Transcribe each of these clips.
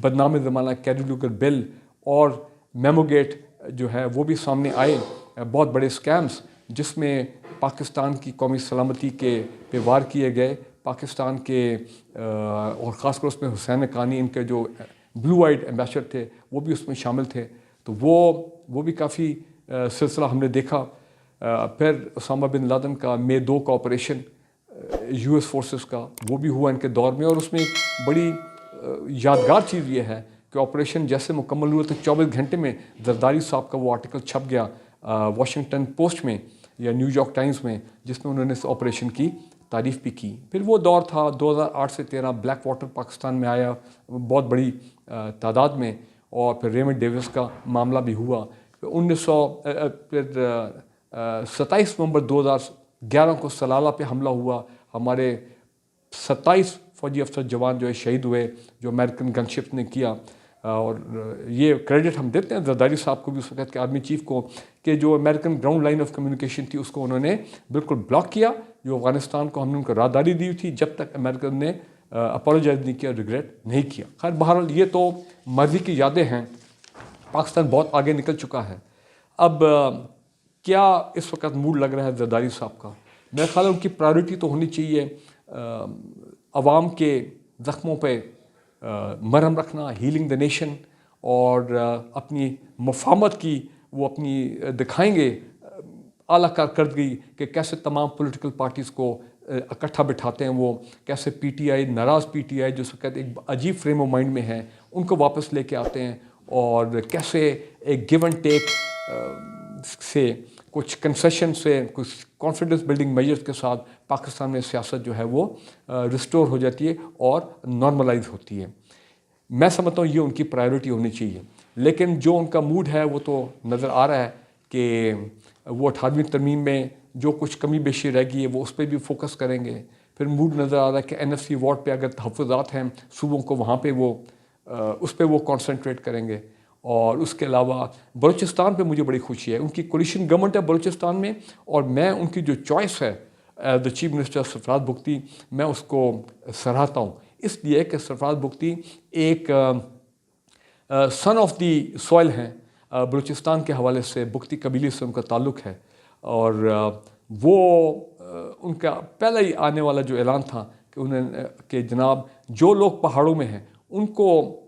بدنام زمانہ carry lager بل اور میمو گیٹ جو ہے وہ بھی سامنے آئے، بہت بڑے اسکیمز جس میں پاکستان کی قومی سلامتی کے پہ وار کیے گئے، پاکستان کے اور خاص کر اس میں حسین حقانی ان کے جو بلو آئیڈ ایمبیسڈر تھے وہ بھی اس میں شامل تھے، تو وہ بھی کافی سلسلہ ہم نے دیکھا۔ پھر اسامہ بن لادن کا مے 2 کا آپریشن یو ایس فورسز کا وہ بھی ہوا ان کے دور میں، اور اس میں ایک بڑی یادگار چیز یہ ہے کہ آپریشن جیسے مکمل ہوا تو 24 گھنٹے میں زرداری صاحب کا وہ آرٹیکل چھپ گیا واشنگٹن پوسٹ میں یا نیو یارک ٹائمز میں، جس میں انہوں نے اس آپریشن کی تعریف بھی کی۔ پھر وہ دور تھا 2008 سے 13 بلیک واٹر پاکستان میں آیا بہت بڑی تعداد میں، اور پھر ریمنڈ ڈیوس کا معاملہ بھی ہوا۔ پھر 27 نومبر 2011 کو سلالہ پہ حملہ ہوا، ہمارے 27 فوجی افسر جوان جو ہے شہید ہوئے جو امریکن گن شپ نے کیا، اور یہ کریڈٹ ہم دیتے ہیں زرداری صاحب کو بھی، اس وقت کے آرمی چیف کو، کہ جو American ground line of communication تھی اس کو انہوں نے بالکل بلاک کیا، جو افغانستان کو ہم نے ان کو راہداری دی تھی جب تک امریکن نے اپولوجائز نہیں کیا، ریگریٹ نہیں کیا۔ خیر بہرحال یہ تو ماضی کی یادیں ہیں، پاکستان بہت آگے نکل چکا ہے۔ اب کیا اس وقت موڈ لگ رہا ہے زرداری صاحب کا؟ میرے خیال ہے ان کی پرائیورٹی تو ہونی چاہیے عوام کے زخموں پہ مرہم رکھنا، ہیلنگ دا نیشن، اور اپنی مفاہمت کی وہ اپنی دکھائیں گے اعلیٰ کارکردگی کہ کیسے تمام پولیٹیکل پارٹیز کو اکٹھا بٹھاتے ہیں، وہ کیسے پی ٹی آئی، ناراض پی ٹی آئی جو وقت ایک عجیب فریم آف مائنڈ میں ہے ان کو واپس لے کے آتے ہیں، اور کیسے ایک گیو اینڈ ٹیک سے، کچھ کنسیشن سے، کچھ کانفیڈنس بلڈنگ میجرز کے ساتھ پاکستان میں سیاست جو ہے وہ ریسٹور ہو جاتی ہے اور نارملائز ہوتی ہے۔ میں سمجھتا ہوں یہ ان کی پرائیورٹی ہونی چاہیے، لیکن جو ان کا موڈ ہے وہ تو نظر آ رہا ہے کہ وہ 18ویں ترمیم میں جو کچھ کمی بیشی رہ گئی ہے وہ اس پہ بھی فوکس کریں گے۔ پھر موڈ نظر آ رہا ہے کہ NFC وارڈ پہ اگر تحفظات ہیں صوبوں کو وہاں پہ وہ اس پہ وہ کانسنٹریٹ کریں گے، اور اس کے علاوہ بلوچستان پہ مجھے بڑی خوشی ہے، ان کی کولیشن گورنمنٹ ہے بلوچستان میں، اور میں ان کی جو چوائس ہے ایز دا چیف منسٹر سرفراز بگٹی میں اس کو سراہتا ہوں، اس لیے کہ سرفراز بگٹی ایک سن آف دی سوائل ہیں، بلوچستان کے حوالے سے بگٹی قبیلے سے ان کا تعلق ہے، اور وہ ان کا پہلا ہی آنے والا جو اعلان تھا کہ انہوں نے کہ جناب جو لوگ پہاڑوں میں ہیں ان کو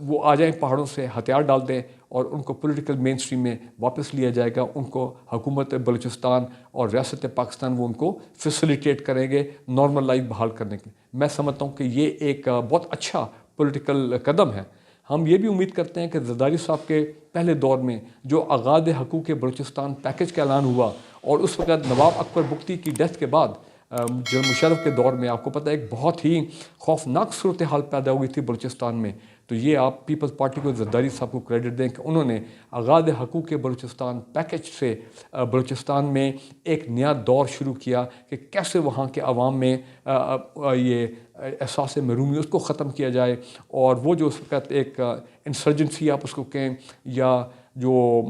وہ آ جائیں پہاڑوں سے، ہتھیار ڈال دیں اور ان کو پولیٹیکل مین اسٹریم میں واپس لیا جائے گا، ان کو حکومت بلوچستان اور ریاست پاکستان وہ ان کو فیسیلیٹیٹ کریں گے نارمل لائف بحال کرنے کے۔ میں سمجھتا ہوں کہ یہ ایک بہت اچھا پولیٹیکل قدم ہے۔ ہم یہ بھی امید کرتے ہیں کہ زرداری صاحب کے پہلے دور میں جو آغاز حقوق بلوچستان پیکج کا اعلان ہوا، اور اس وقت نواب اکبر بگٹی کی ڈیتھ کے بعد جو مشرف کے دور میں آپ کو پتہ ہے ایک بہت ہی خوفناک صورتحال پیدا ہوئی تھی بلوچستان میں، تو یہ آپ پیپلز پارٹی کو زرداری صاحب کو کریڈٹ دیں کہ انہوں نے آغاز حقوق بلوچستان پیکج سے بلوچستان میں ایک نیا دور شروع کیا کہ کیسے وہاں کے عوام میں یہ احساس محرومی اس کو ختم کیا جائے، اور وہ جو اس وقت ایک انسرجنسی آپ اس کو کہیں یا جو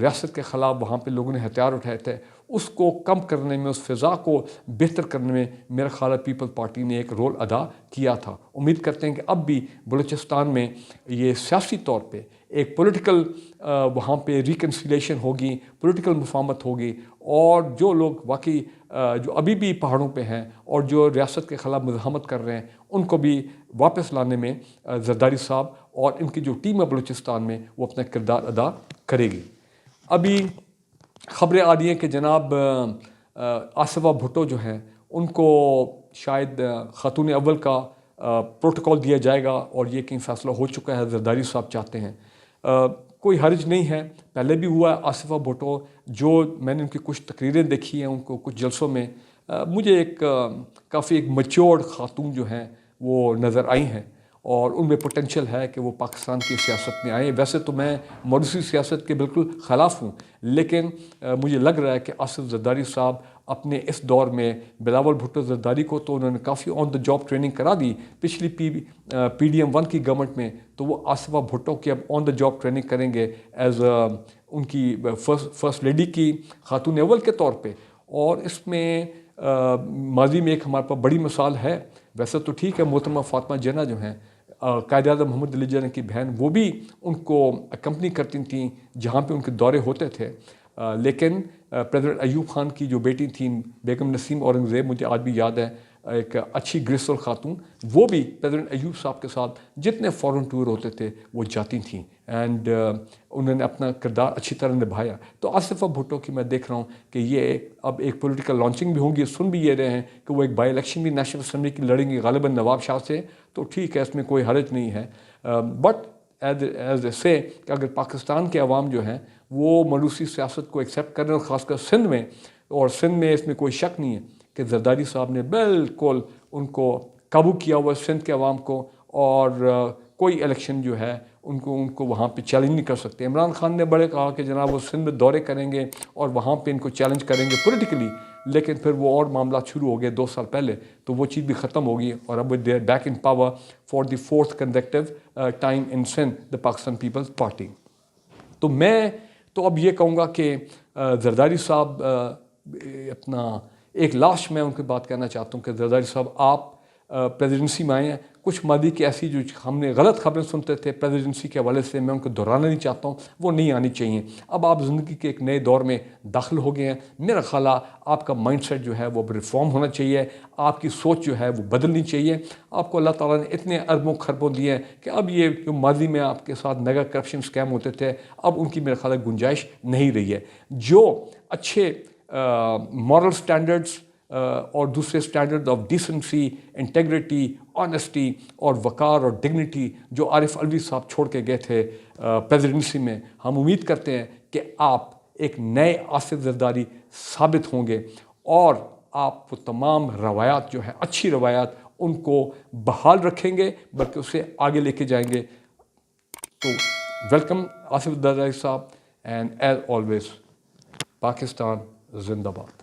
ریاست کے خلاف وہاں پہ لوگوں نے ہتھیار اٹھائے تھے اس کو کم کرنے میں، اس فضا کو بہتر کرنے میں میرا خیال ہے پیپل پارٹی نے ایک رول ادا کیا تھا۔ امید کرتے ہیں کہ اب بھی بلوچستان میں یہ سیاسی طور پہ ایک پولیٹیکل وہاں پہ ریکنسیلیشن ہوگی، پولیٹیکل مفاہمت ہوگی، اور جو لوگ واقعی جو ابھی بھی پہاڑوں پہ ہیں اور جو ریاست کے خلاف مزاحمت کر رہے ہیں ان کو بھی واپس لانے میں زرداری صاحب اور ان کی جو ٹیم ہے بلوچستان میں وہ اپنا کردار ادا کرے گی۔ ابھی خبریں آ رہی ہیں کہ جناب آصفہ بھٹو جو ہیں ان کو شاید خاتون اول کا پروٹوکول دیا جائے گا، اور یہ کہیں فیصلہ ہو چکا ہے، زرداری صاحب چاہتے ہیں۔ کوئی حرج نہیں ہے، پہلے بھی ہوا ہے آصفہ بھٹو، جو میں نے ان کی کچھ تقریریں دیکھی ہیں ان کو کچھ جلسوں میں، مجھے ایک کافی ایک میچورڈ خاتون جو ہیں وہ نظر آئی ہیں، اور ان میں پوٹینشیل ہے کہ وہ پاکستان کی سیاست میں آئیں۔ ویسے تو میں موروثی سیاست کے بالکل خلاف ہوں، لیکن مجھے لگ رہا ہے کہ آصف زرداری صاحب اپنے اس دور میں بلاول بھٹو زرداری کو تو انہوں نے کافی آن دا جاب ٹریننگ کرا دی پچھلی PDM-1 کی گورنمنٹ میں، تو وہ آصفہ بھٹو کی اب آن دا جاب ٹریننگ کریں گے ایز ان کی فرسٹ لیڈی کی خاتون اول کے طور پہ۔ اور اس میں ماضی میں ایک ہمارے پاس بڑی مثال ہے ویسے تو ٹھیک ہے محترمہ فاطمہ جناح جو ہیں قائد اعظم محمد علی جناح کی بہن، وہ بھی ان کو اکمپنی کرتی تھیں جہاں پہ ان کے دورے ہوتے تھے، لیکن پریزیڈنٹ ایوب خان کی جو بیٹی تھیں بیگم نسیم اورنگزیب، مجھے آج بھی یاد ہے، ایک اچھی گریسفل خاتون، وہ بھی پریزیڈنٹ ایوب صاحب کے ساتھ جتنے فورن ٹور ہوتے تھے وہ جاتی تھیں، اینڈ انہوں نے اپنا کردار اچھی طرح نبھایا۔ تو آصفہ بھٹو کی میں دیکھ رہا ہوں کہ یہ اب ایک پولیٹیکل لانچنگ بھی ہوگی، سن بھی یہ رہے ہیں کہ وہ ایک بائی الیکشن بھی نیشنل اسمبلی کی لڑیں گی غالباً نواب شاہ سے، تو ٹھیک ہے، اس میں کوئی حرج نہیں ہے، بٹ ایز اے سے کہ اگر پاکستان کے عوام جو ہیں وہ ملوثی سیاست کو ایکسیپٹ کر رہے ہیں، خاص کر سندھ میں، اور سندھ میں اس میں کوئی شک نہیں ہے کہ زرداری صاحب نے بالکل ان کو قابو کیا ہوا سندھ کے عوام کو، اور کوئی الیکشن جو ہے ان کو وہاں پہ چیلنج نہیں کر سکتے۔ عمران خان نے بڑے کہا کہ جناب وہ سندھ میں دورے کریں گے اور وہاں پہ ان کو چیلنج کریں گے پولیٹیکلی، لیکن پھر وہ اور معاملات شروع ہو گئے 2 سال پہلے، تو وہ چیز بھی ختم ہو گئی، اور اب they are back in power for the 4th consecutive time in Sindh, the Pakistan Peoples Party. تو میں تو اب یہ کہوں گا کہ زرداری صاحب اپنا ایک لاسٹ میں ان کی بات کہنا چاہتا ہوں کہ زرداری صاحب آپ پریزیڈنسی میں آئے ہیں، کچھ ماضی کی ایسی جو ہم نے غلط خبریں سنتے تھے پریزیڈنسی کے حوالے سے، میں ان کو دہرانا نہیں چاہتا ہوں، وہ نہیں آنی چاہیے۔ اب آپ زندگی کے ایک نئے دور میں داخل ہو گئے ہیں، میرا خیال ہے آپ کا مائنڈ سیٹ جو ہے وہ ریفارم ہونا چاہیے، آپ کی سوچ جو ہے وہ بدلنی چاہیے۔ آپ کو اللہ تعالیٰ نے اتنے اربوں خربوں دیے ہیں کہ اب یہ جو ماضی میں آپ کے ساتھ میگا کرپشن اسکیم ہوتے تھے، اب ان کی میرا خیال ہے گنجائش نہیں رہی ہے۔ جو اچھے مورل سٹینڈرڈز اور دوسرے standard of decency, integrity, honesty اور وقار اور ڈگنیٹی جو عارف علوی صاحب چھوڑ کے گئے تھے پریزیڈنسی میں، ہم امید کرتے ہیں کہ آپ ایک نئے آصف زرداری ثابت ہوں گے، اور آپ وہ تمام روایات جو ہیں اچھی روایات ان کو بحال رکھیں گے، بلکہ اسے آگے لے کے جائیں گے۔ تو ویلکم آصف زرداری صاحب، اینڈ ایز آلویز پاکستان زندہ باد۔